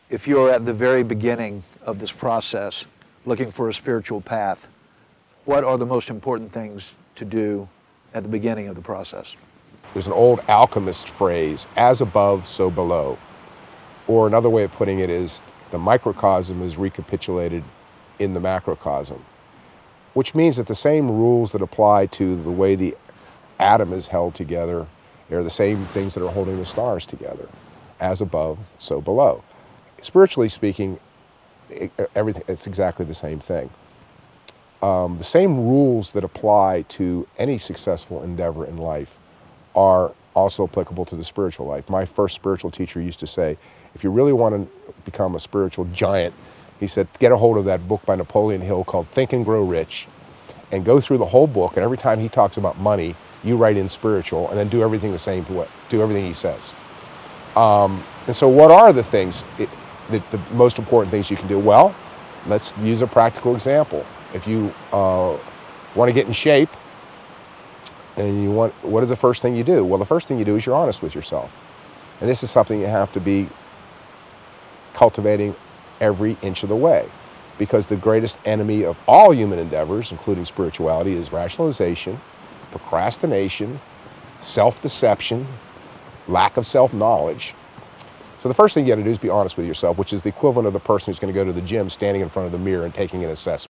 if you're at the very beginning of this process, looking for a spiritual path, what are the most important things to do at the beginning of the process? There's an old alchemist phrase, as above, so below. Or another way of putting it is the microcosm is recapitulated in the macrocosm, which means that the same rules that apply to the way the atom is held together are the same things that are holding the stars together. As above, so below. Spiritually speaking, it's exactly the same thing. The same rules that apply to any successful endeavor in life are also applicable to the spiritual life. My first spiritual teacher used to say, if you really want to become a spiritual giant, he said, get a hold of that book by Napoleon Hill called Think and Grow Rich, and go through the whole book, and every time he talks about money, you write in spiritual, and then do everything the same way, do everything he says. And so what are the things, the most important things you can do? Well, let's use a practical example. If you want to get in shape, and what is the first thing you do? Well, the first thing you do is you're honest with yourself. And this is something you have to be cultivating every inch of the way, because the greatest enemy of all human endeavors, including spirituality, is rationalization, procrastination, self-deception, lack of self-knowledge. So the first thing you got to do is be honest with yourself, which is the equivalent of the person who's going to go to the gym standing in front of the mirror and taking an assessment.